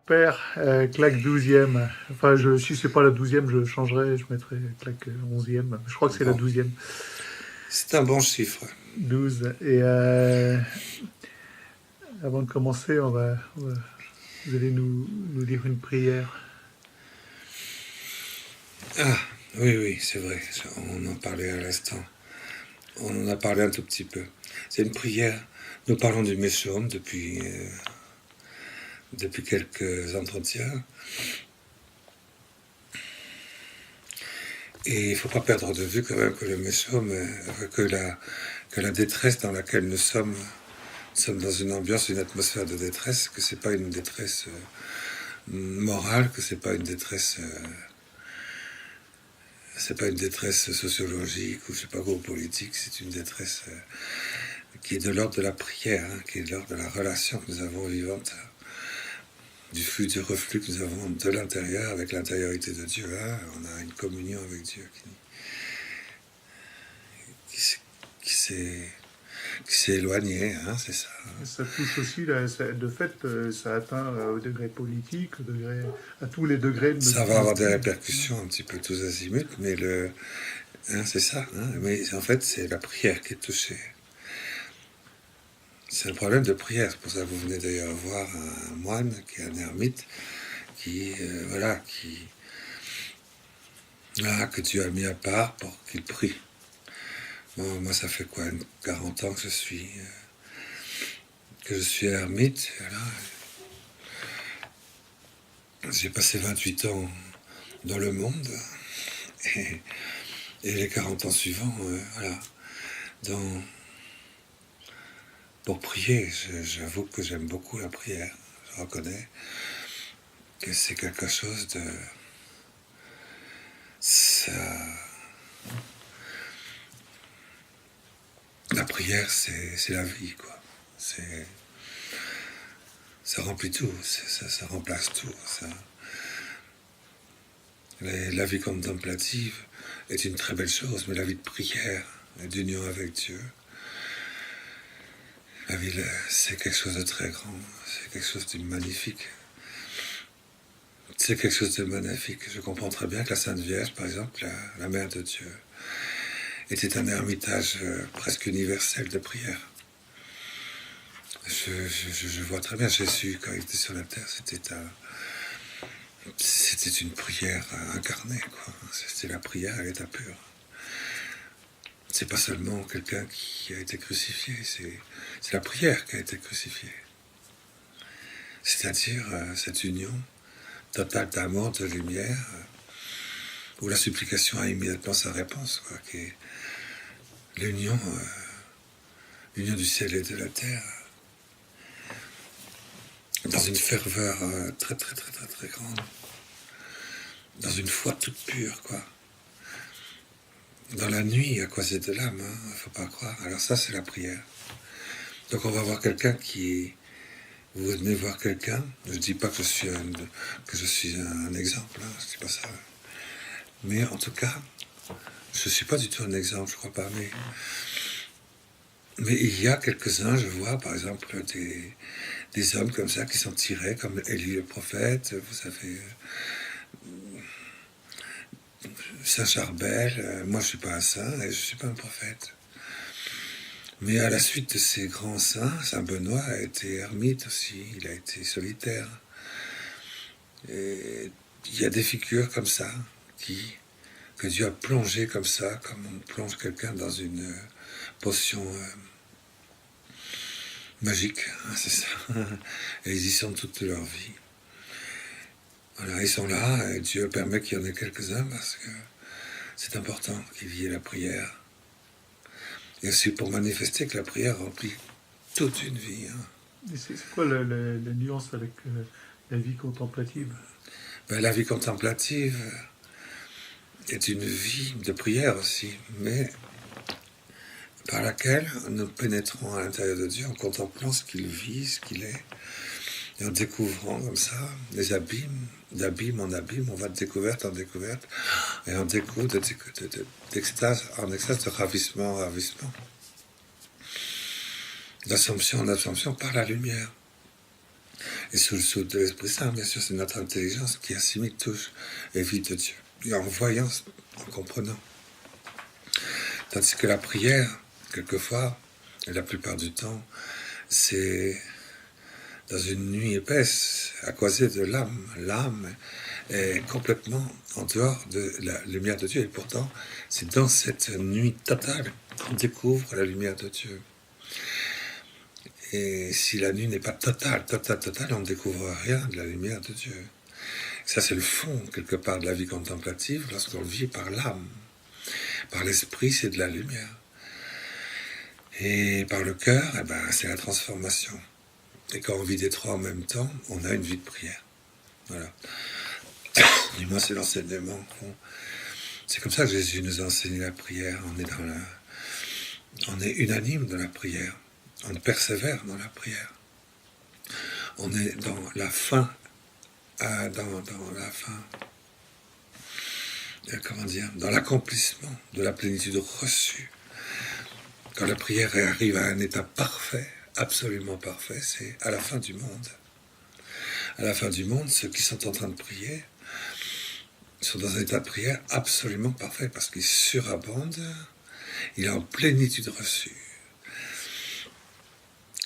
Père, claque 12e. Enfin, si c'est pas la 12e, je changerai, je mettrai claque 11e. Je crois que c'est la Bon, 12e. c'est un bon chiffre. 12. Et avant de commencer, vous allez nous dire une prière. Ah, oui, oui, c'est vrai. On en parlait à l'instant. On en a parlé un tout petit peu. C'est une prière. Nous parlons du Meshom depuis quelques entretiens. Et il ne faut pas perdre de vue quand même que le Meshom, que la détresse dans laquelle nous sommes dans une ambiance, une atmosphère de détresse, que c'est pas une détresse morale, que c'est pas une détresse sociologique ou je sais pas quoi politique, c'est une détresse qui est de l'ordre de la prière, hein, qui est de l'ordre de la relation que nous avons vivante, du flux, du reflux que nous avons de l'intérieur avec l'intériorité de Dieu. Hein. On a une communion avec Dieu qui s'est éloignée, hein, c'est ça. Ça touche aussi, de fait, ça atteint au degré politique, à tous les degrés de Ça va notre avoir des vie. répercussions un petit peu tous azimuts, mais c'est ça. Hein, mais en fait, c'est la prière qui est touchée. C'est un problème de prière. C'est pour ça que vous venez d'ailleurs voir un moine qui est un ermite, que Dieu a mis à part pour qu'il prie. Bon, moi, ça fait quoi, 40 ans que je suis ermite. Voilà. J'ai passé 28 ans dans le monde et, et les 40 ans suivants, voilà, pour prier. J'avoue que j'aime beaucoup la prière. Je reconnais que c'est quelque chose de... La prière, c'est la vie, quoi. Ça remplit tout, ça remplace tout. La vie contemplative est une très belle chose, mais la vie de prière et d'union avec Dieu, la vie, c'est quelque chose de très grand, c'est quelque chose de magnifique. C'est quelque chose de magnifique. Je comprends très bien que la Sainte Vierge, par exemple, la Mère de Dieu, était un ermitage presque universel de prière. Je vois très bien Jésus, quand il était sur la terre, c'était une prière incarnée, quoi. C'était la prière à l'état pur. C'est pas seulement quelqu'un qui a été crucifié, c'est la prière qui a été crucifiée. C'est-à-dire cette union totale d'amour, de lumière, où la supplication a immédiatement sa réponse, quoi, qui est l'union du ciel et de la terre, dans une ferveur très très très très très grande, dans une foi toute pure, quoi. Dans la nuit, à causer de l'âme, hein, faut pas croire. Alors ça, c'est la prière. Donc on va voir quelqu'un vous venez voir quelqu'un, je dis pas que je suis un exemple, hein, je dis pas ça. Mais en tout cas, je suis pas du tout un exemple, je crois pas, mais il y a quelques-uns, je vois, par exemple, des hommes comme ça qui sont tirés, comme Élie le prophète, vous savez, Saint Charbel. Moi, je suis pas un saint et je suis pas un prophète. Mais à la suite de ces grands saints, Saint Benoît a été ermite aussi, il a été solitaire. Et il y a des figures comme ça, que Dieu a plongé comme ça, comme on plonge quelqu'un dans une potion magique, hein, c'est ça. Et ils y sont toute leur vie. Voilà, ils sont là, et Dieu permet qu'il y en ait quelques-uns parce que c'est important qu'il y ait la prière. Et aussi pour manifester que la prière remplit toute une vie. Hein. Et c'est quoi la nuance avec la vie contemplative? Ben, la vie contemplative est une vie de prière aussi, mais par laquelle nous pénétrons à l'intérieur de Dieu en contemplant ce qu'il vit, ce qu'il est, et en découvrant comme ça les abîmes, d'abîme en abîme, on va de découverte en découverte, et on découvre d'extase en extase, de ravissement en ravissement, d'assomption en assomption par la lumière. Et sous le sceau de l'Esprit Saint, bien sûr, c'est notre intelligence qui assimile, touche et vit de Dieu. Et en voyant, en comprenant. Tandis que la prière, quelquefois, et la plupart du temps, c'est dans une nuit épaisse, à causer de l'âme. L'âme est complètement en dehors de la lumière de Dieu. Et pourtant, c'est dans cette nuit totale qu'on découvre la lumière de Dieu. Et si la nuit n'est pas totale, on ne découvre rien de la lumière de Dieu. Ça, c'est le fond, quelque part, de la vie contemplative, lorsqu'on le vit par l'âme. Par l'esprit, c'est de la lumière. Et par le cœur, eh ben, c'est la transformation. Et quand on vit les trois en même temps, on a une vie de prière. Voilà. Du moins, c'est l'enseignement. C'est comme ça que Jésus nous a enseigné la prière. On est unanime dans la prière. On persévère dans la prière. On est dans la fin, dans l'accomplissement de la plénitude reçue. Quand la prière arrive à un état parfait, absolument parfait, c'est à la fin du monde. À la fin du monde, ceux qui sont en train de prier sont dans un état de prière absolument parfait, parce qu'il surabonde, il est en plénitude reçue.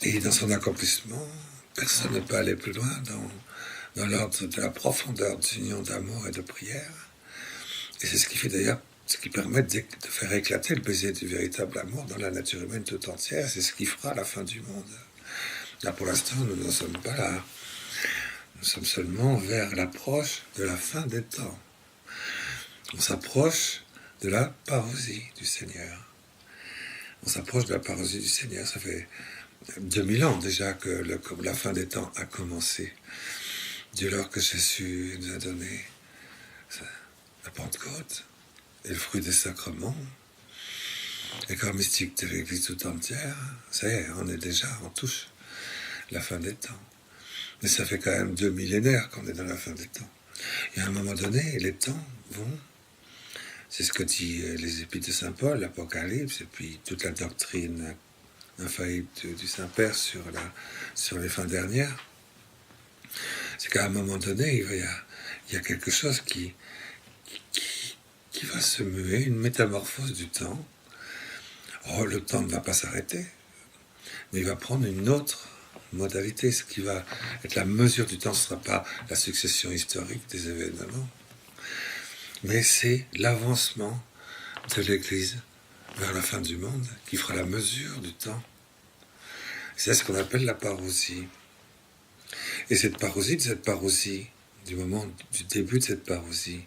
Et dans son accomplissement, personne ne peut aller plus loin dans l'ordre de la profondeur d'union d'amour et de prière. Et c'est ce qui fait d'ailleurs, ce qui permet de faire éclater le baiser du véritable amour dans la nature humaine tout entière. C'est ce qui fera la fin du monde. Là, pour l'instant, nous n'en sommes pas là. Nous sommes seulement vers l'approche de la fin des temps. On s'approche de la parousie du Seigneur. On s'approche de la parousie du Seigneur. Ça fait 2000 ans déjà que la fin des temps a commencé. Dès lors que Jésus nous a donné la Pentecôte et le fruit des sacrements, les corps mystiques de l'Église tout entière, ça y est, on touche la fin des temps. Mais ça fait quand même 2 millénaires qu'on est dans la fin des temps. Et à un moment donné, les temps vont, c'est ce que dit les Épîtres de Saint Paul, l'Apocalypse, et puis toute la doctrine infaillible du Saint-Père sur les fins dernières. C'est qu'à un moment donné, il y a quelque chose qui va se muer, une métamorphose du temps. Oh, le temps ne va pas s'arrêter, mais il va prendre une autre modalité. Ce qui va être la mesure du temps, ce ne sera pas la succession historique des événements, mais c'est l'avancement de l'Église vers la fin du monde qui fera la mesure du temps. C'est ce qu'on appelle la parousie. Et cette parousie, du moment du début de cette parousie,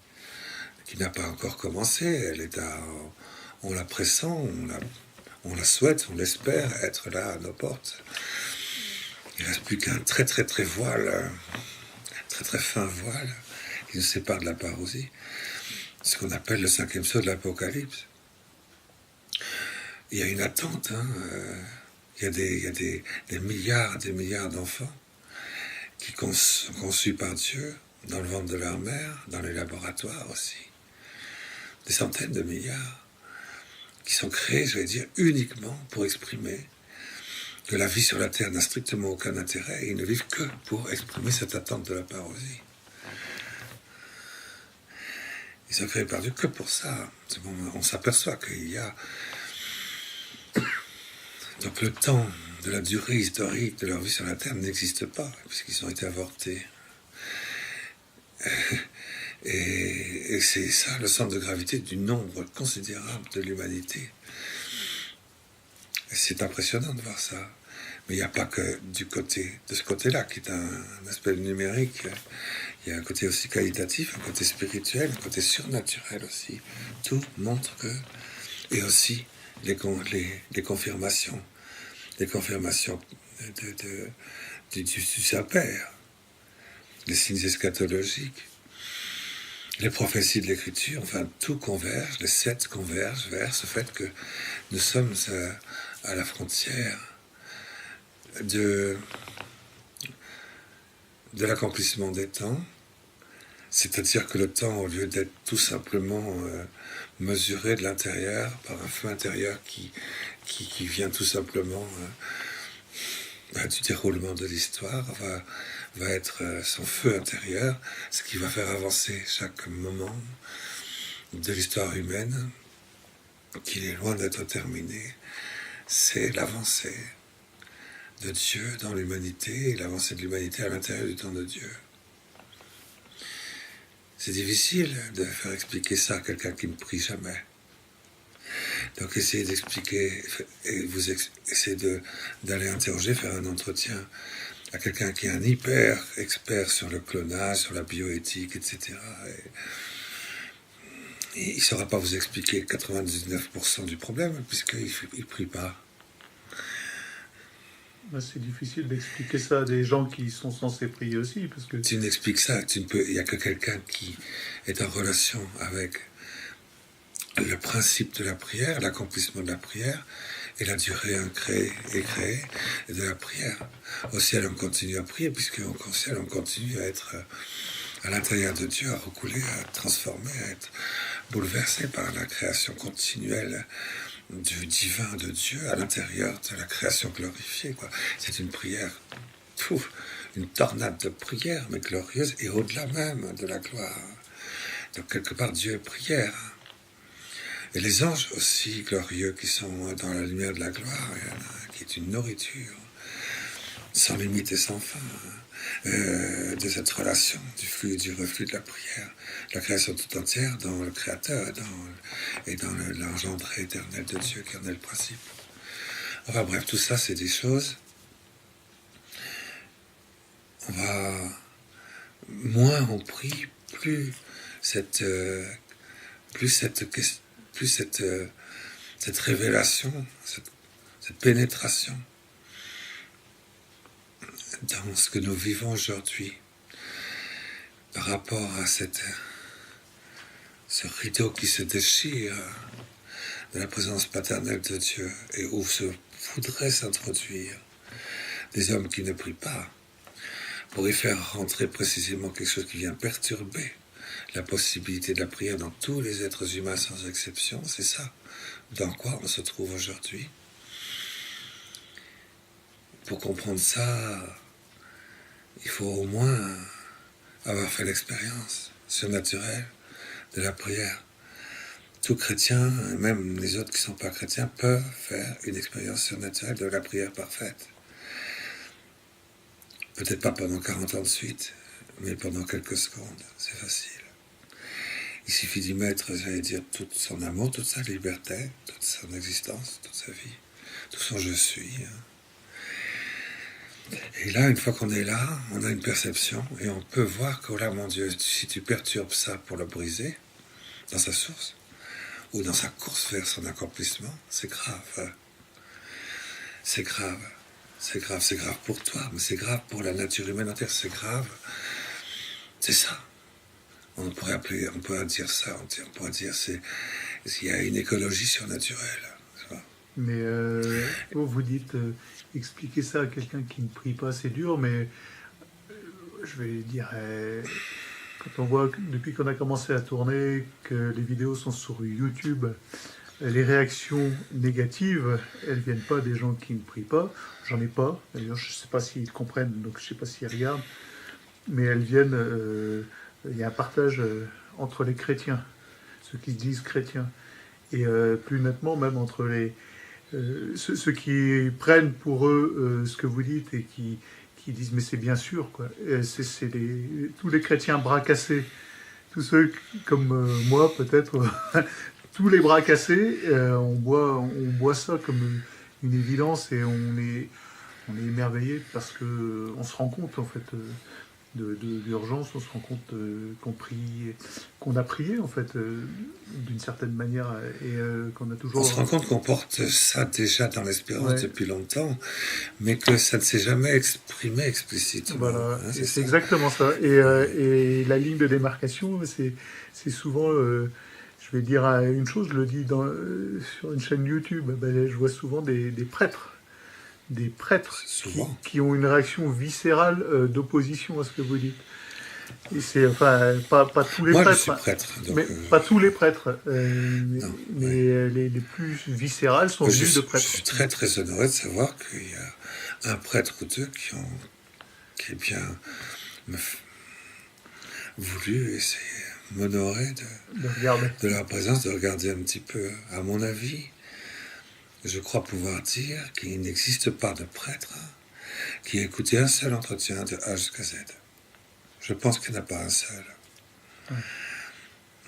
qui n'a pas encore commencé, elle est on la pressent, on la souhaite, on l'espère être là à nos portes. Il ne reste plus qu'un très très très fin voile qui nous sépare de la parousie, ce qu'on appelle le 5e sceau de l'Apocalypse. Il y a une attente, il y a des milliards et des milliards d'enfants qui sont conçus par Dieu dans le ventre de leur mère, dans les laboratoires aussi. Des centaines de milliards qui sont créés, je vais dire, uniquement pour exprimer que la vie sur la terre n'a strictement aucun intérêt et ils ne vivent que pour exprimer cette attente de la parousie. Ils sont créés par Dieu que pour ça. On s'aperçoit qu'il y a donc le temps de la durée historique de leur vie sur la terre n'existe pas, puisqu'ils ont été avortés. Et c'est ça le centre de gravité du nombre considérable de l'humanité. Et c'est impressionnant de voir ça. Mais il n'y a pas que de ce côté-là, qui est un aspect numérique. Il y a un côté aussi qualitatif, un côté spirituel, un côté surnaturel aussi. Tout montre que... Et aussi les confirmations. Les confirmations du Saint-Père. Les signes eschatologiques. Les prophéties de l'Écriture, enfin tout converge, les 7 convergent vers ce fait que nous sommes à la frontière de l'accomplissement des temps, c'est-à-dire que le temps, au lieu d'être tout simplement mesuré de l'intérieur par un feu intérieur qui vient tout simplement du déroulement de l'histoire, va être son feu intérieur, ce qui va faire avancer chaque moment de l'histoire humaine, qu'il est loin d'être terminé. C'est l'avancée de Dieu dans l'humanité et l'avancée de l'humanité à l'intérieur du temps de Dieu. C'est difficile de faire expliquer ça à quelqu'un qui ne prie jamais. Donc essayez d'expliquer, et essayez d'aller interroger, faire un entretien à quelqu'un qui est un hyper expert sur le clonage, sur la bioéthique, etc. Et il ne saura pas vous expliquer 99% du problème, puisqu'il ne prie pas. C'est difficile d'expliquer ça à des gens qui sont censés prier aussi, parce que... Tu n'expliques ça, il n'y a que quelqu'un qui est en relation avec le principe de la prière, l'accomplissement de la prière, et la durée créée de la prière. Au ciel, on continue à prier, puisqu'au ciel, on continue à être à l'intérieur de Dieu, à recouler, à être transformé, à être bouleversé par la création continuelle du divin de Dieu à l'intérieur de la création glorifiée. C'est une prière, une tornade de prière, mais glorieuse, et au-delà même de la gloire. Donc quelque part, Dieu est prière. Et les anges aussi glorieux qui sont dans la lumière de la gloire, qui est une nourriture sans limite et sans fin de cette relation du flux et du reflux de la prière. La création tout entière dans le Créateur et dans l'engendré éternel de Dieu qui en est le principe. Enfin bref, tout ça c'est des choses. Moins on prie, plus cette révélation, cette pénétration dans ce que nous vivons aujourd'hui par rapport à ce rideau qui se déchire de la présence paternelle de Dieu et où se voudrait s'introduire des hommes qui ne prient pas pour y faire rentrer précisément quelque chose qui vient perturber la possibilité de la prière dans tous les êtres humains sans exception. C'est ça dans quoi on se trouve aujourd'hui. Pour comprendre ça, il faut au moins avoir fait l'expérience surnaturelle de la prière. Tout chrétien, même les autres qui ne sont pas chrétiens, peuvent faire une expérience surnaturelle de la prière parfaite. Peut-être pas pendant 40 ans de suite, mais pendant quelques secondes, c'est facile. Il suffit d'y mettre, j'allais dire, tout son amour, toute sa liberté, toute son existence, toute sa vie, tout son je suis. Et là, une fois qu'on est là, on a une perception et on peut voir que, oh là, mon Dieu, si tu perturbes ça pour le briser, dans sa source, ou dans sa course vers son accomplissement, c'est grave. C'est grave. C'est grave. C'est grave pour toi, mais c'est grave pour la nature humaine entière. C'est grave. C'est ça. On pourrait dire ça. On pourrait dire qu'il y a une écologie surnaturelle. Mais vous dites expliquer ça à quelqu'un qui ne prie pas, c'est dur, mais je vais dire, quand on voit depuis qu'on a commencé à tourner que les vidéos sont sur YouTube, les réactions négatives, elles viennent pas des gens qui ne prient pas. J'en ai pas. D'ailleurs, je sais pas s'ils comprennent, donc je sais pas s'ils regardent, mais elles viennent. Il y a un partage entre les chrétiens, ceux qui se disent chrétiens, et plus nettement même entre ceux qui prennent pour eux ce que vous dites et qui disent mais c'est bien sûr quoi. C'est tous les chrétiens bras cassés, tous ceux comme moi peut-être, tous les bras cassés, on boit ça comme une évidence et on est émerveillé parce que on se rend compte en fait de l'urgence, on se rend compte qu'on a prié en fait d'une certaine manière et qu'on a toujours... On se rend compte qu'on porte ça déjà dans l'espérance depuis longtemps, mais que ça ne s'est jamais exprimé explicitement. Voilà, c'est exactement ça. Et la ligne de démarcation, c'est souvent... je vais dire une chose, je le dis sur une chaîne YouTube, je vois souvent des prêtres qui ont une réaction viscérale d'opposition à ce que vous dites. Et c'est enfin pas tous les prêtres. Je suis prêtre, donc mais pas tous les prêtres, mais les plus viscérales sont venus de prêtres. Je suis très très honoré de savoir qu'il y a un prêtre ou deux ait bien voulu essayer m'honorer de leur présence, de regarder un petit peu. À mon avis, je crois pouvoir dire qu'il n'existe pas de prêtre qui ait écouté un seul entretien de A jusqu'à Z. Je pense qu'il n'y en a pas un seul.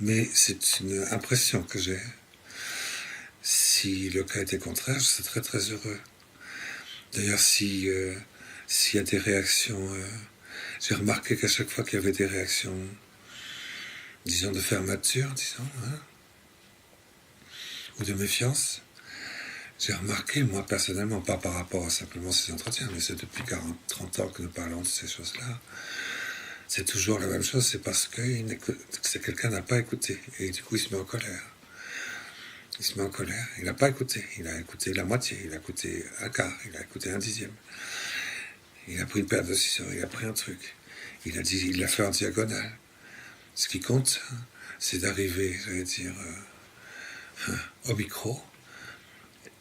Mais c'est une impression que j'ai. Si le cas était contraire, je serais très très heureux. D'ailleurs, s'il y a des réactions, j'ai remarqué qu'à chaque fois qu'il y avait des réactions, disons de fermeture, disons, ou de méfiance, j'ai remarqué, moi personnellement, pas par rapport à simplement ces entretiens, mais c'est depuis 40-30 ans que nous parlons de ces choses-là, c'est toujours la même chose, c'est parce que quelqu'un n'a pas écouté, et du coup il se met en colère. Il se met en colère, il n'a pas écouté, il a écouté la moitié, il a écouté un quart, il a écouté un dixième. Il a pris une paire de décisions, il a pris un truc, il l'a fait en diagonale. Ce qui compte, c'est d'arriver, j'allais dire, au micro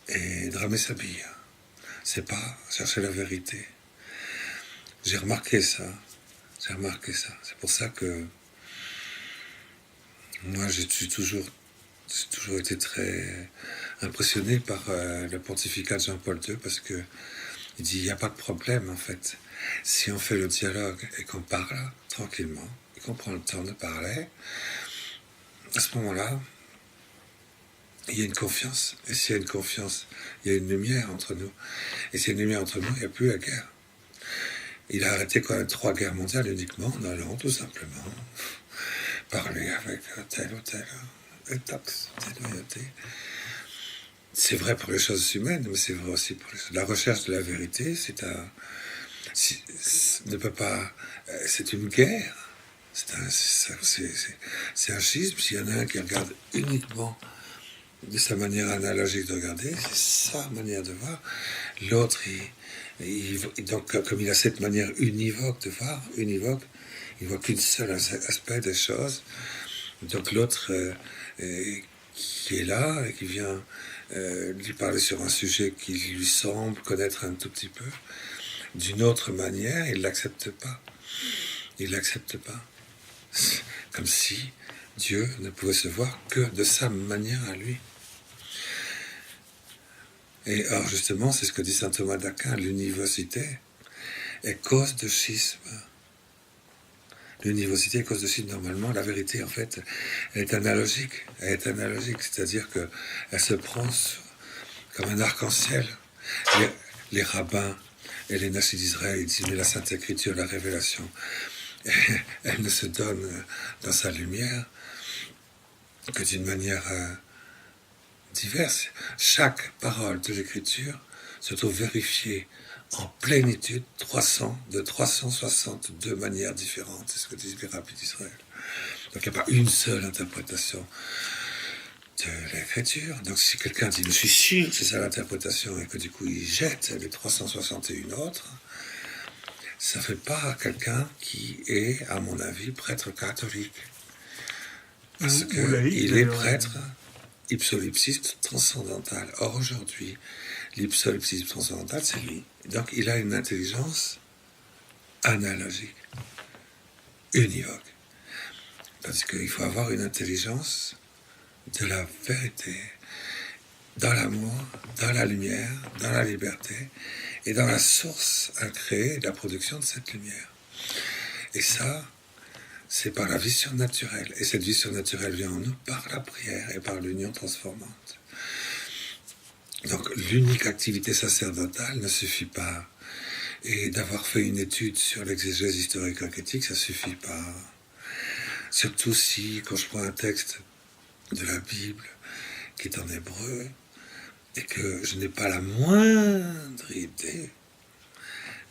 et de ramer sa bille. C'est pas chercher la vérité. J'ai remarqué ça. C'est pour ça que moi, j'ai toujours été très impressionné par le pontificat de Jean-Paul II, parce que il dit, il n'y a pas de problème, en fait. Si on fait le dialogue et qu'on parle tranquillement, et qu'on prend le temps de parler, à ce moment-là, il y a une confiance. Et s'il y a une confiance, il y a une lumière entre nous. Et s'il y a une lumière entre nous, il n'y a plus la guerre. Il a arrêté quand même 3 guerres mondiales uniquement en allant tout simplement parler avec tel ou tel taxe, telle loyauté. C'est vrai pour les choses humaines, mais c'est vrai aussi pour la recherche de la vérité. Ne peut pas. C'est une guerre. C'est un schisme. S'il y en a un qui regarde uniquement de sa manière analogique de regarder, c'est sa manière de voir. L'autre, donc, comme il a cette manière univoque de voir, il voit qu'une seule aspect des choses. Donc l'autre qui est là et qui vient lui parler sur un sujet qui lui semble connaître un tout petit peu, d'une autre manière, il l'accepte pas. Il l'accepte pas. Comme si Dieu ne pouvait se voir que de sa manière à lui. Et alors justement, c'est ce que dit saint Thomas d'Aquin, l'univocité est cause de schisme. L'univocité est cause de schisme. Normalement, la vérité, en fait, elle est analogique. C'est-à-dire qu'elle se prend comme un arc-en-ciel. Les rabbins et les natifs d'Israël, ils disent, mais la Sainte Écriture, la révélation, elle ne se donne dans sa lumière que d'une manière diverse. Chaque parole de l'Écriture se trouve vérifiée en plénitude de 362 manières différentes. C'est ce que disent les rabbins d'Israël. Donc il n'y a pas une seule interprétation de l'Écriture. Donc si quelqu'un dit, je suis sûr que c'est ça l'interprétation, et que du coup il jette les 361 autres, ça ne fait pas quelqu'un qui est, à mon avis, prêtre catholique. Parce qu'il est prêtre ipsolipsiste transcendantal. Or aujourd'hui, l'ipsolipsisme transcendantal, c'est lui. Donc il a une intelligence analogique, univoque. Parce qu'il faut avoir une intelligence de la vérité, dans l'amour, dans la lumière, dans la liberté, et dans la source à créer la production de cette lumière. Et ça, c'est par la vie surnaturelle. Et cette vie surnaturelle vient en nous par la prière et par l'union transformante. Donc l'unique activité sacerdotale ne suffit pas. Et d'avoir fait une étude sur l'exégèse historico-critique, ça ne suffit pas. Surtout si, quand je prends un texte de la Bible qui est en hébreu, et que je n'ai pas la moindre idée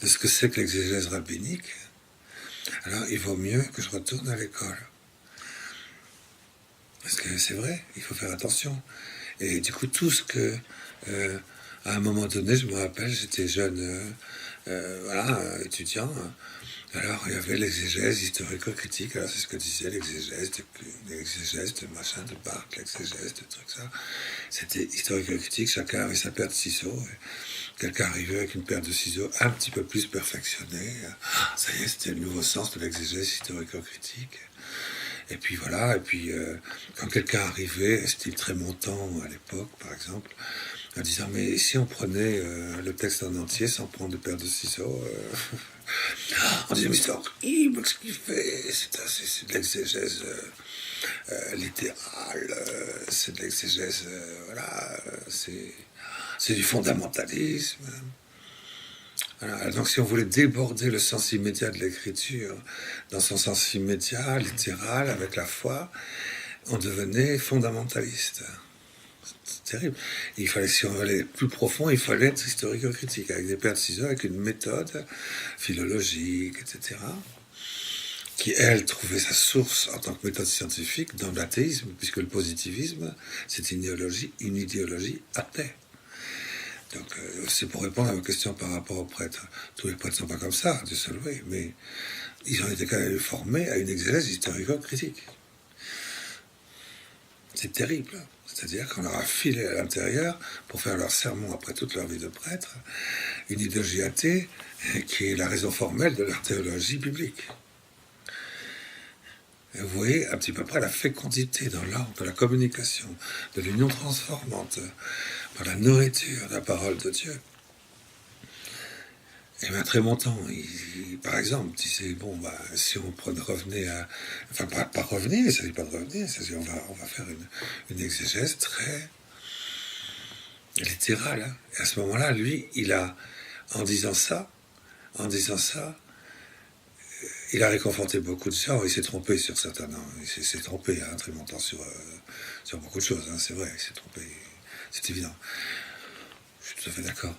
de ce que c'est que l'exégèse rabbinique, alors il vaut mieux que je retourne à l'école. Parce que c'est vrai, il faut faire attention. Et du coup, tout ce que, à un moment donné, je me rappelle, j'étais jeune, étudiant, alors il y avait l'exégèse historico-critique, alors c'est ce que disait l'exégèse de machin, de Barthes, l'exégèse de trucs ça. C'était historico-critique, chacun avait sa paire de ciseaux, quelqu'un arrivait avec une paire de ciseaux un petit peu plus perfectionnée. Ça y est, c'était le nouveau sens de l'exégèse historico-critique. Et puis voilà, et puis quand quelqu'un arrivait, style Trémontant à l'époque, par exemple, en disant, mais si on prenait le texte en entier sans prendre de paire de ciseaux, on disait, mais c'est horrible ce qu'il fait, c'est de l'exégèse littérale, c'est de l'exégèse, voilà, c'est du fondamentalisme. Voilà. Donc si on voulait déborder le sens immédiat de l'écriture dans son sens immédiat, littéral, avec la foi, on devenait fondamentaliste. C'est terrible. Il fallait, si on allait plus profond, il fallait être historico-critique, avec des paires de ciseaux, avec une méthode philologique, etc., qui, elle, trouvait sa source en tant que méthode scientifique dans l'athéisme, puisque le positivisme, c'est une idéologie athée. Donc, c'est pour répondre à vos questions par rapport aux prêtres. Tous les prêtres ne sont pas comme ça, Dieu seul, oui, mais ils ont été quand même formés à une exégèse historico-critique. C'est terrible. C'est-à-dire qu'on leur a filé à l'intérieur, pour faire leur sermon après toute leur vie de prêtre, une idéologie athée qui est la raison formelle de leur théologie biblique. Et vous voyez un petit peu près la fécondité dans l'art de la communication, de l'union transformante, par la nourriture de la parole de Dieu. Et bien Trémontant, par exemple, disait, bon, si on revenait à... Enfin, pas revenir, il ne s'agit pas de revenir, il s'agit, on va faire une exégèse très littérale. Hein. Et à ce moment-là, lui, en disant ça, il a réconforté beaucoup de gens. Il s'est trompé sur certains... Non, il s'est trompé, hein, Trémontant, sur beaucoup de choses. Hein, c'est vrai, il s'est trompé. C'est évident. Je suis tout à fait d'accord.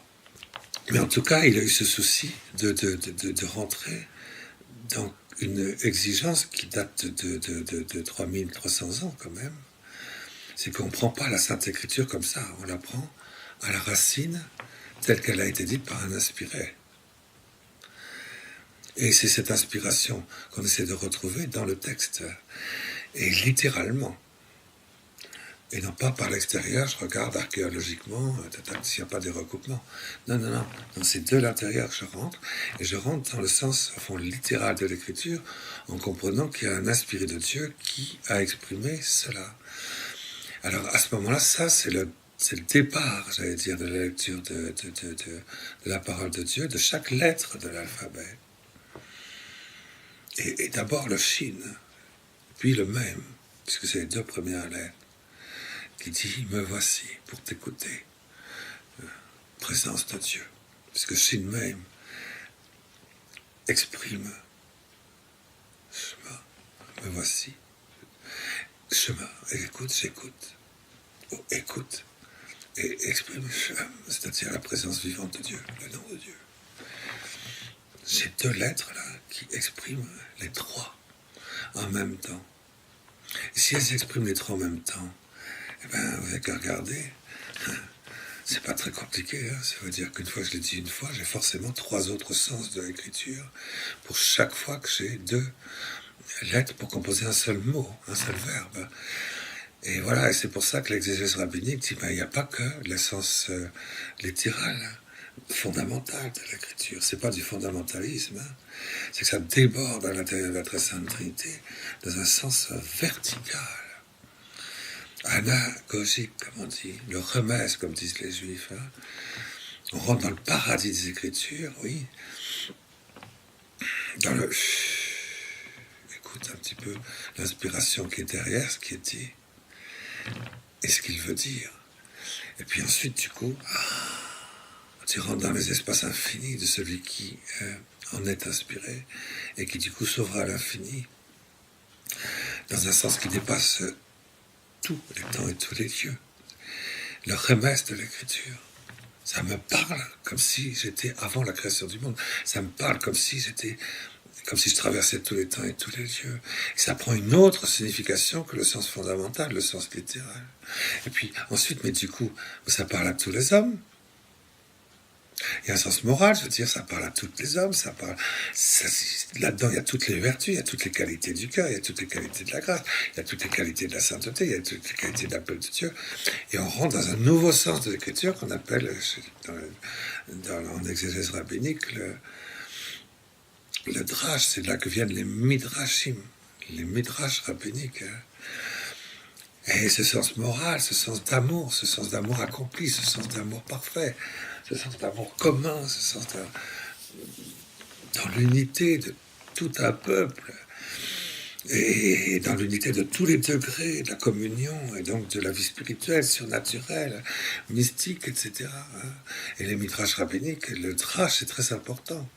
Mais en tout cas, il a eu ce souci de rentrer dans une exigence qui date de 3300 ans quand même. C'est qu'on ne prend pas la Sainte Écriture comme ça, on la prend à la racine telle qu'elle a été dite par un inspiré. Et c'est cette inspiration qu'on essaie de retrouver dans le texte, et littéralement. Et non pas par l'extérieur, je regarde archéologiquement, s'il n'y a pas des recoupements. Non, c'est de l'intérieur que je rentre, et je rentre dans le sens, au fond, littéral de l'écriture, en comprenant qu'il y a un inspiré de Dieu qui a exprimé cela. Alors, à ce moment-là, ça, c'est le départ, j'allais dire, de la lecture de la parole de Dieu, de chaque lettre de l'alphabet. Et d'abord le shin, puis le même, puisque c'est les deux premières lettres. Qui dit, me voici pour t'écouter, présence de Dieu. Puisque Shin même exprime Shema, me voici. Shema, écoute, j'écoute. Oh, écoute. Et exprime Shem, c'est-à-dire la présence vivante de Dieu, le nom de Dieu. Ces deux lettres-là qui expriment les trois en même temps. Et si elles expriment les trois en même temps, vous n'avez qu'à regarder. C'est pas très compliqué. Hein. Ça veut dire qu'une fois que je l'ai dit une fois, j'ai forcément trois autres sens de l'écriture pour chaque fois que j'ai deux lettres pour composer un seul mot, un seul verbe. Et voilà, et c'est pour ça que l'exégèse rabbinique dit il n'y a pas que l'essence littérale, fondamentale de l'écriture. C'est pas du fondamentalisme. Hein. C'est que ça déborde à l'intérieur de la très sainte Trinité dans un sens vertical. Anagogique, comme on dit, le remède, comme disent les Juifs. Hein. On rentre dans le paradis des Écritures, oui. Dans le... Écoute un petit peu l'inspiration qui est derrière ce qui est dit et ce qu'il veut dire. Et puis ensuite, du coup, tu rentres dans les espaces infinis de celui qui en est inspiré et qui, du coup, s'ouvre à l'infini dans un sens qui dépasse tous les temps et tous les lieux. Le remède de l'écriture. Ça me parle comme si j'étais avant la création du monde. Ça me parle comme si je traversais tous les temps et tous les lieux. Et ça prend une autre signification que le sens fondamental, le sens littéral. Et puis ensuite, mais du coup, ça parle à tous les hommes. Il y a un sens moral, je veux dire, ça parle à tous les hommes, là-dedans, il y a toutes les vertus, il y a toutes les qualités du cœur, il y a toutes les qualités de la grâce, il y a toutes les qualités de la sainteté, il y a toutes les qualités de l'appel de Dieu. Et on rentre dans un nouveau sens de l'écriture qu'on appelle, en exégèse rabbinique, le drash. C'est de là que viennent les midrashim, les midrash rabbiniques. Et ce sens moral, ce sens d'amour accompli, ce sens d'amour parfait, ce sens d'amour commun, ce sens dans l'unité de tout un peuple, et dans l'unité de tous les degrés de la communion, et donc de la vie spirituelle, surnaturelle, mystique, etc. Et les midrash rabbiniques, le drash, c'est très important.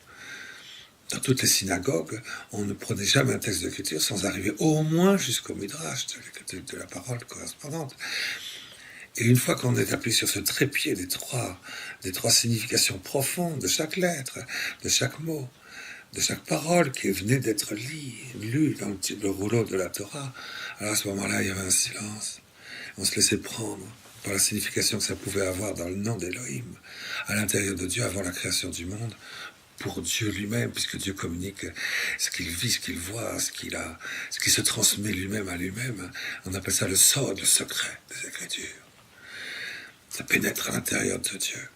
Dans toutes les synagogues, on ne prenait jamais un texte d'écriture sans arriver au moins jusqu'au midrash, de la parole correspondante. Et une fois qu'on est appuyé sur ce trépied des trois significations profondes de chaque lettre, de chaque mot, de chaque parole qui venait d'être lue dans le rouleau de la Torah, alors à ce moment-là, il y avait un silence. On se laissait prendre par la signification que ça pouvait avoir dans le nom d'Élohim, à l'intérieur de Dieu avant la création du monde, pour Dieu lui-même, puisque Dieu communique ce qu'il vit, ce qu'il voit, ce qui se transmet lui-même à lui-même. On appelle ça le sod, le secret des Écritures. Ça pénètre à l'intérieur de Dieu.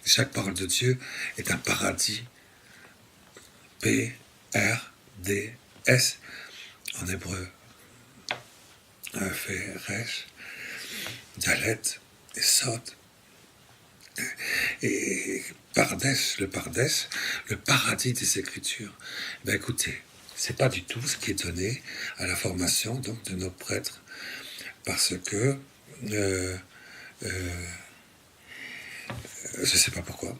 Et chaque parole de Dieu est un paradis. P-R-D-S en hébreu. Fait Resh, Dalet et Sod. Et Pardesh, le paradis des Écritures. Ben écoutez, c'est pas du tout ce qui est donné à la formation donc de nos prêtres, parce que je sais pas pourquoi.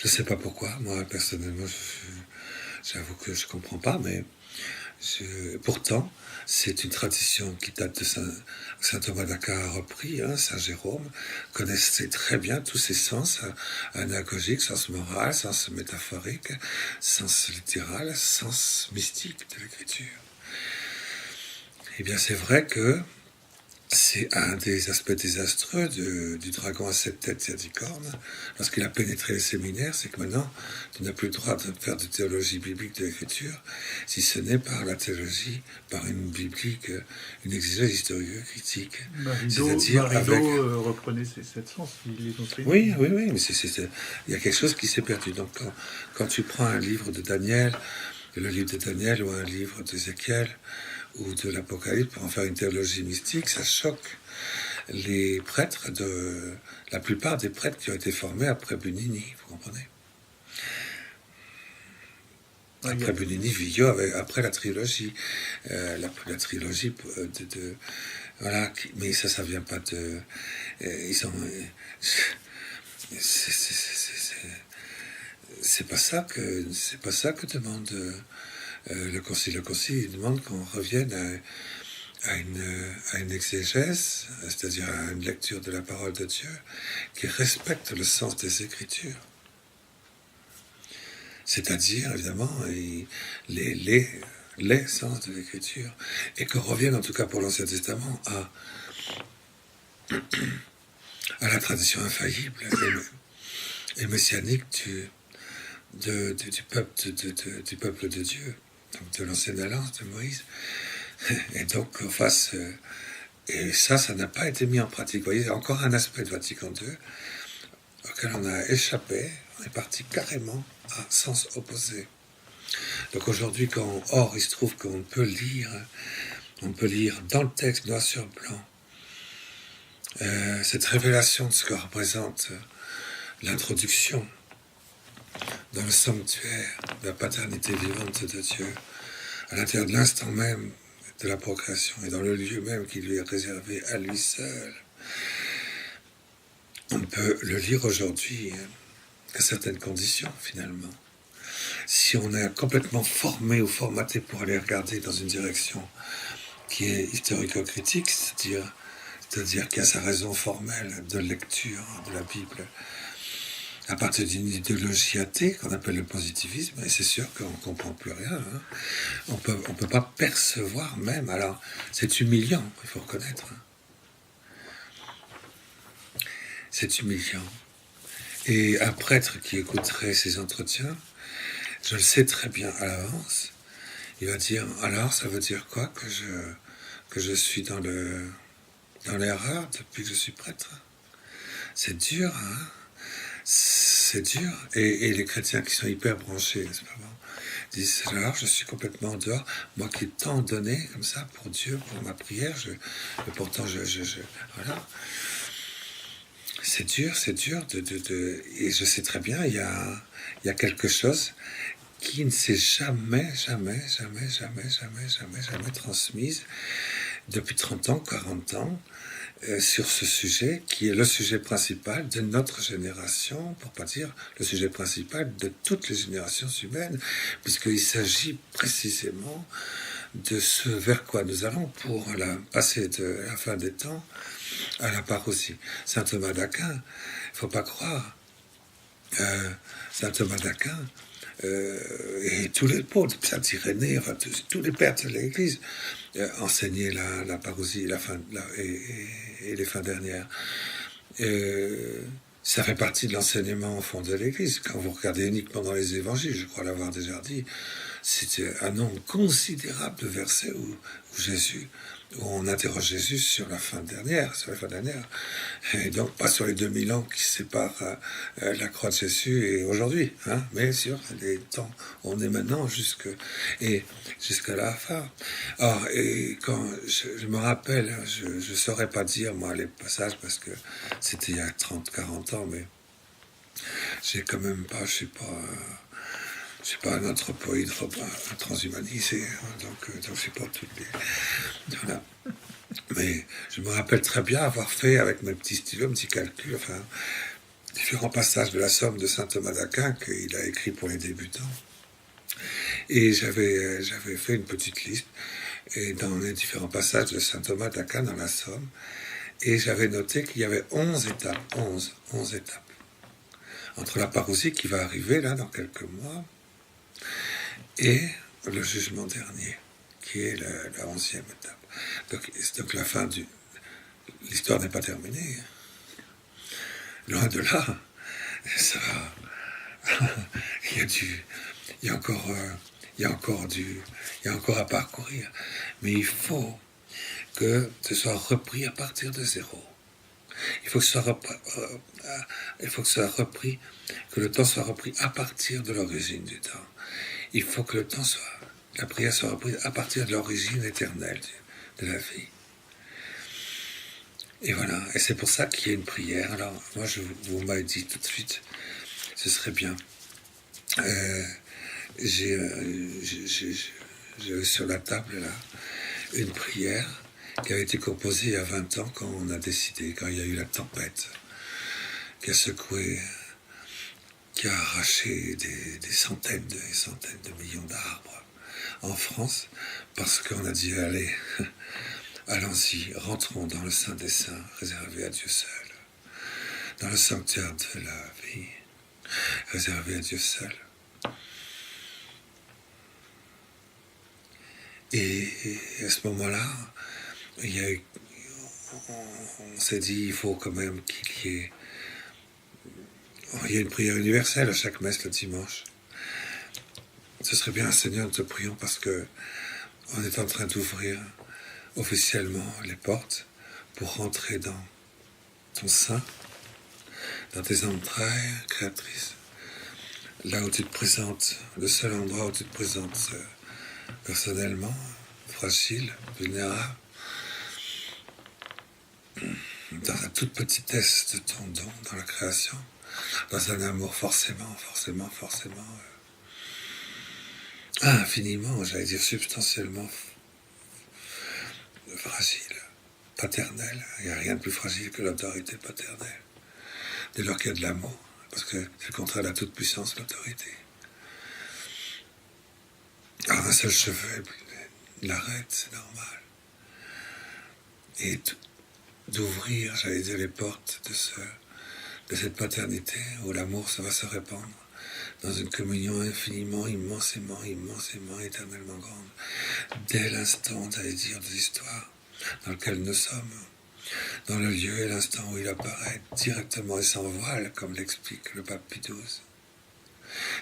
Je sais pas pourquoi. Moi personnellement, j'avoue que je comprends pas, mais pourtant, c'est une tradition qui date de Saint Thomas d'Aquin a repris, Saint Jérôme connaissait très bien tous ces sens anagogiques, sens moral, sens métaphorique, sens littéral, sens mystique de l'écriture. Eh bien, c'est vrai que c'est un des aspects désastreux du dragon à 7 têtes et à 10 cornes. Lorsqu'il a pénétré les séminaires, c'est que maintenant, tu n'as plus le droit de faire de théologie biblique de l'écriture, si ce n'est par la théologie, par une biblique, une exégèse historique-critique. C'est-à-dire reprenait ses 7 sens, il les enseignait. Oui, mais il y a quelque chose qui s'est perdu. Donc, quand tu prends un livre de Daniel, le livre de Daniel ou un livre d'Ézéchiel, ou de l'Apocalypse pour en faire une théologie mystique, ça choque les prêtres la plupart des prêtres qui ont été formés après Bunini, vous comprenez? Après Bunini, Villot, après la trilogie, la trilogie voilà, mais ça vient pas de, c'est pas ça que demande le concile. Le concile demande qu'on revienne à une exégèse, c'est-à-dire à une lecture de la parole de Dieu qui respecte le sens des Écritures. C'est-à-dire, évidemment, les sens de l'Écriture. Et qu'on revienne, en tout cas pour l'Ancien Testament, à la tradition infaillible et messianique du peuple de Dieu, donc de l'ancienne alliance de Moïse. Et donc, en face, et ça n'a pas été mis en pratique. Vous voyez, il y a encore un aspect de Vatican II auquel on a échappé. On est parti carrément à sens opposé. Donc aujourd'hui, il se trouve qu'on peut lire dans le texte, noir sur blanc, cette révélation de ce que représente l'introduction dans le sanctuaire de la paternité vivante de Dieu, à l'intérieur de l'instant même de la procréation et dans le lieu même qui lui est réservé à lui seul. On peut le lire aujourd'hui qu'à certaines conditions, finalement. Si on est complètement formé ou formaté pour aller regarder dans une direction qui est historico-critique, c'est-à-dire qui a sa raison formelle de lecture de la Bible, à partir d'une idéologie athée qu'on appelle le positivisme, et c'est sûr qu'on ne comprend plus rien. On peut pas percevoir même. Alors, c'est humiliant, il faut reconnaître. C'est humiliant. Et un prêtre qui écouterait ces entretiens, je le sais très bien à l'avance, il va dire, alors ça veut dire quoi que je suis dans l'erreur depuis que je suis prêtre? C'est dur, hein? C'est dur. Et les chrétiens qui sont hyper branchés, n'est-ce pas bon, disent, alors je suis complètement en dehors, moi qui ai tant donné comme ça pour Dieu, pour ma prière, et pourtant voilà. C'est dur et je sais très bien, il y a quelque chose qui ne s'est jamais transmise depuis 30 ans, 40 ans, sur ce sujet, qui est le sujet principal de notre génération, pour pas dire le sujet principal de toutes les générations humaines, puisqu'il s'agit précisément de ce vers quoi nous allons pour passer de la fin des temps à la parousie. Saint Thomas d'Aquin, il ne faut pas croire, Saint Thomas d'Aquin, et tous les pauvres, Saint Irénée, enfin, tous les pères de l'Église enseignaient la parousie et les fins dernières. Ça fait partie de l'enseignement au fond de l'Église. Quand vous regardez uniquement dans les évangiles, je crois l'avoir déjà dit, c'était un nombre considérable de versets où on interroge Jésus sur la fin dernière, et donc pas sur les 2000 ans qui séparent la croix de Jésus et aujourd'hui, hein, mais sur les temps où on est maintenant jusqu'à la fin. Or, et quand je me rappelle, je saurais pas dire moi les passages parce que c'était il y a 30-40 ans, mais j'ai quand même pas, je suis pas un anthropoïde, un transhumanisé, donc je sais pas toutes les... Voilà. Mais je me rappelle très bien avoir fait avec mes petits stylos, un petit calcul, enfin, différents passages de la Somme de saint Thomas d'Aquin qu'il a écrit pour les débutants. Et j'avais fait une petite liste et dans les différents passages de saint Thomas d'Aquin dans la Somme, et j'avais noté qu'il y avait 11 étapes, 11 étapes. Entre la parousie qui va arriver là dans quelques mois, et le jugement dernier, qui est la 11e étape. Donc la fin l'histoire n'est pas terminée. Loin de là, ça va. il y a encore à parcourir. Mais il faut que ce soit repris à partir de zéro. Il faut que ce soit repris, que le temps soit repris à partir de l'origine du temps. Il faut que la prière soit reprise à partir de l'origine éternelle de la vie. Et voilà, et c'est pour ça qu'il y a une prière. Alors, moi, vous m'avez dit tout de suite, ce serait bien. J'ai sur la table, là, une prière qui avait été composée il y a 20 ans quand on a décidé, quand il y a eu la tempête, qui a secoué, qui a arraché des centaines de millions d'arbres en France, parce qu'on a dit, allez, allons-y, rentrons dans le Saint des Saints, réservé à Dieu seul, dans le sanctuaire de la vie, réservé à Dieu seul. Et à ce moment-là, on s'est dit, il faut quand même qu'il y ait... Il y a une prière universelle à chaque messe le dimanche. Ce serait bien, Seigneur, nous te prions parce que on est en train d'ouvrir officiellement les portes pour rentrer dans ton sein, dans tes entrailles créatrices, là où tu te présentes, le seul endroit où tu te présentes personnellement, fragile, vulnérable, dans la toute petitesse de ton don, dans la création, dans un amour forcément infiniment, j'allais dire substantiellement fragile, paternel. Il n'y a rien de plus fragile que l'autorité paternelle, dès lors qu'il y a de l'amour, parce que c'est le contraire de la toute-puissance, l'autorité. Alors un seul cheveu l'arrête, c'est normal. Et d'ouvrir, j'allais dire, les portes de cette paternité où l'amour ça va se répandre dans une communion infiniment, immensément, éternellement grande, dès l'instant, j'allais dire, de l'histoire dans lequel nous sommes. dans le lieu et l'instant où il apparaît directement et sans voile, comme l'explique le pape Pie XII.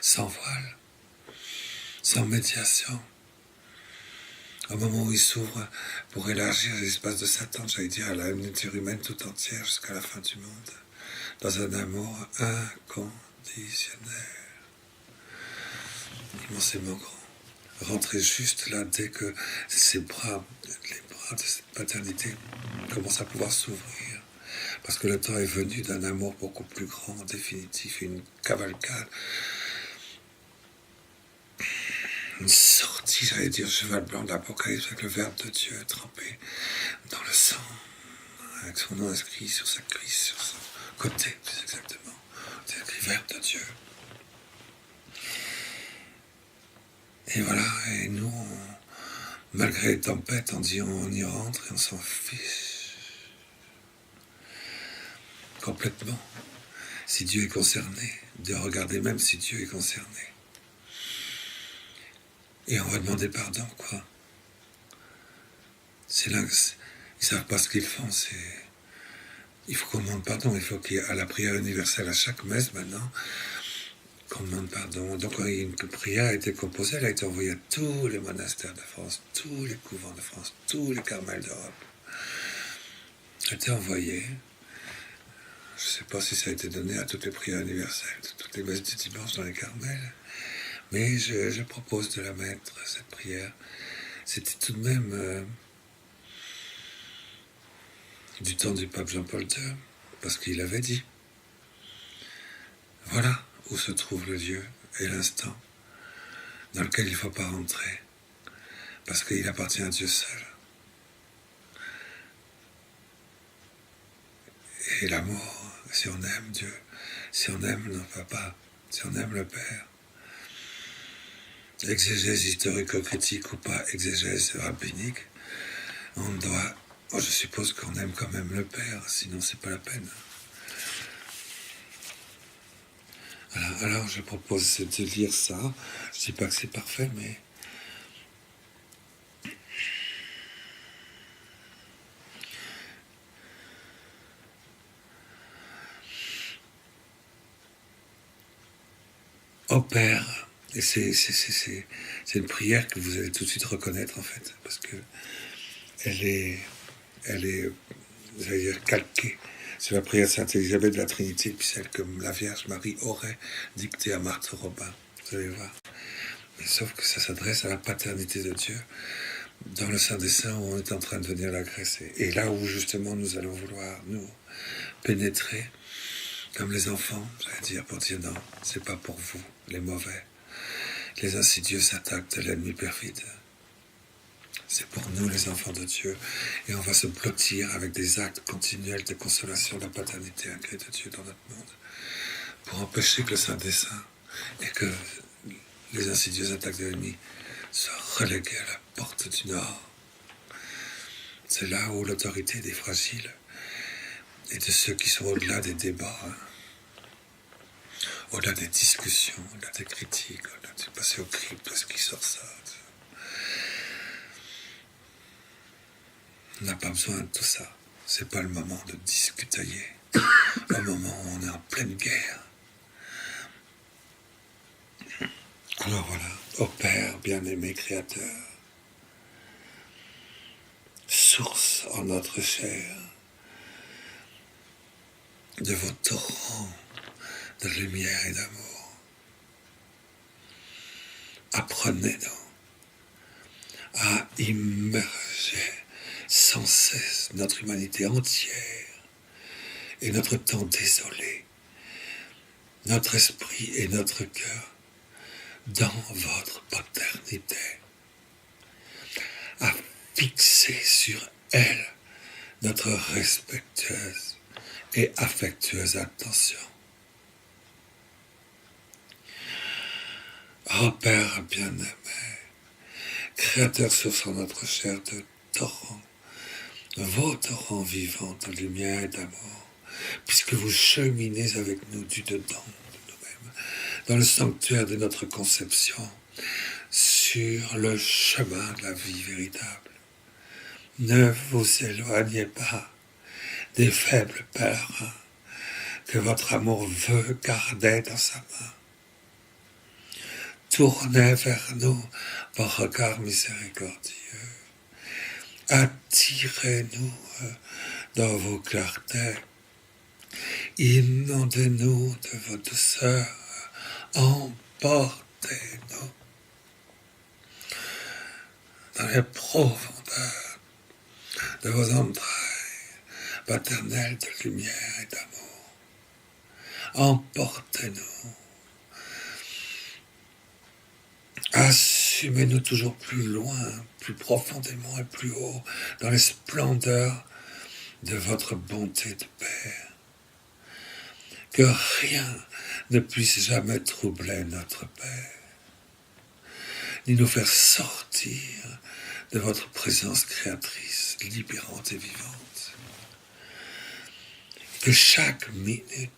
Sans voile, sans médiation. Au moment où il s'ouvre pour élargir l'espace de Satan, j'allais dire à la nature humaine tout entière jusqu'à la fin du monde, dans un amour inconditionnel, immensément grand. Rentrer juste là dès que les bras de cette paternité commencent à pouvoir s'ouvrir. Parce que le temps est venu d'un amour beaucoup plus grand, définitif, une cavalcade. Une sortie, j'allais dire, cheval blanc de l'Apocalypse avec le Verbe de Dieu trempé dans le sang, avec son nom inscrit sur sa cuisse, sur son côté, plus exactement. C'est écrit Verbe de Dieu. Et voilà, et nous, malgré les tempêtes, on dit on y rentre et on s'en fiche. Complètement. Si Dieu est concerné, de regarder même si Dieu est concerné. Et on va demander pardon, quoi. C'est là, ils savent pas ce qu'ils font, il faut qu'on demande pardon, il faut qu'il y ait à la prière universelle à chaque messe maintenant, qu'on demande pardon. Donc une prière a été composée, elle a été envoyée à tous les monastères de France, tous les couvents de France, tous les carmels d'Europe. Elle a été envoyée. Je ne sais pas si ça a été donné à toutes les prières universelles, toutes les messes du dimanche dans les carmels. Mais je propose de la mettre, cette prière. C'était tout de même du temps du pape Jean-Paul II, parce qu'il avait dit. Voilà où se trouve le lieu et l'instant dans lequel il ne faut pas rentrer, parce qu'il appartient à Dieu seul. Et l'amour, si on aime Dieu, si on aime notre papa, si on aime le Père, exégèse historico-critique ou pas, exégèse rabbinique, on doit, je suppose qu'on aime quand même le Père, sinon c'est pas la peine. Voilà, alors je propose de lire ça. Je dis pas que c'est parfait, mais au Père. Et c'est une prière que vous allez tout de suite reconnaître en fait, parce que elle est, j'allais dire, calquée. C'est la prière de Sainte Élisabeth de la Trinité, puis celle que la Vierge Marie aurait dictée à Marthe Robin. Vous allez voir. Mais sauf que ça s'adresse à la paternité de Dieu dans le Saint des Saints où on est en train de venir l'agresser. Et là où justement nous allons vouloir nous pénétrer comme les enfants, j'allais dire, pour dire non, c'est pas pour vous, les mauvais. Les insidieux attaques de l'ennemi perfide. C'est pour nous, les enfants de Dieu. Et on va se blottir avec des actes continuels de consolation de la paternité incrée de Dieu dans notre monde, pour empêcher que le Saint des Saints et que les insidieuses attaques de l'ennemi soient reléguées à la porte du Nord. C'est là où l'autorité des fragiles et de ceux qui sont au-delà des débats, au-delà des discussions, au-delà des critiques, au-delà de passer au crible, de ce qui sort ça. On n'a pas besoin de tout ça. C'est pas le moment de discuter. Un moment où on est en pleine guerre. Alors voilà, ô Père bien-aimé Créateur, source en notre chair de vos torrents de lumière et d'amour, apprenez-nous à immerger sans cesse notre humanité entière et notre temps désolé, notre esprit et notre cœur dans votre paternité, à fixer sur elle notre respectueuse et affectueuse attention. Ô Père bien-aimé, Créateur source en notre chair de torrents, vos torrents vivants de lumière et d'amour, puisque vous cheminez avec nous du dedans de nous-mêmes, dans le sanctuaire de notre conception, sur le chemin de la vie véritable. Ne vous éloignez pas, des faibles pèlerins que votre amour veut garder dans sa main. Tournez vers nous vos regards miséricordieux. Attirez-nous dans vos clartés. Inondez-nous de vos douceurs. Emportez-nous dans les profondeurs de vos entrailles paternelles de lumière et d'amour. Emportez-nous. Assumez-nous toujours plus loin, plus profondément et plus haut dans les splendeurs de votre bonté de Père. Que rien ne puisse jamais troubler notre Père, ni nous faire sortir de votre présence créatrice, libérante et vivante. Que chaque minute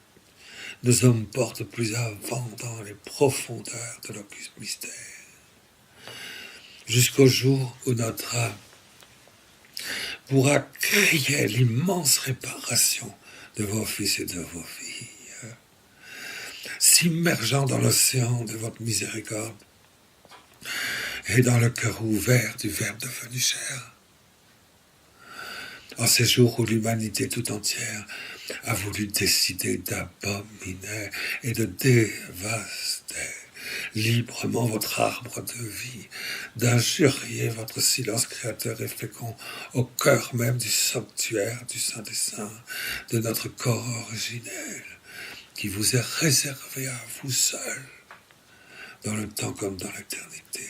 nous emporte plus avant dans les profondeurs de l'occulte mystère, jusqu'au jour où notre âme pourra crier l'immense réparation de vos fils et de vos filles, s'immergeant dans l'océan de votre miséricorde et dans le cœur ouvert du Verbe devenu chair. En ces jours où l'humanité tout entière a voulu décider d'abominer et de dévaster librement votre arbre de vie, d'injurier votre silence créateur et fécond au cœur même du sanctuaire du Saint des Saints, de notre corps originel, qui vous est réservé à vous seul, dans le temps comme dans l'éternité.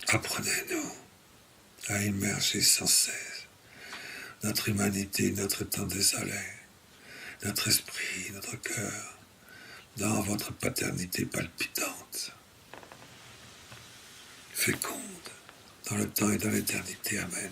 Apprenez-nous à immerger sans cesse notre humanité, notre temps désolé, notre esprit, notre cœur, dans votre paternité palpitante, féconde, dans le temps et dans l'éternité. Amen.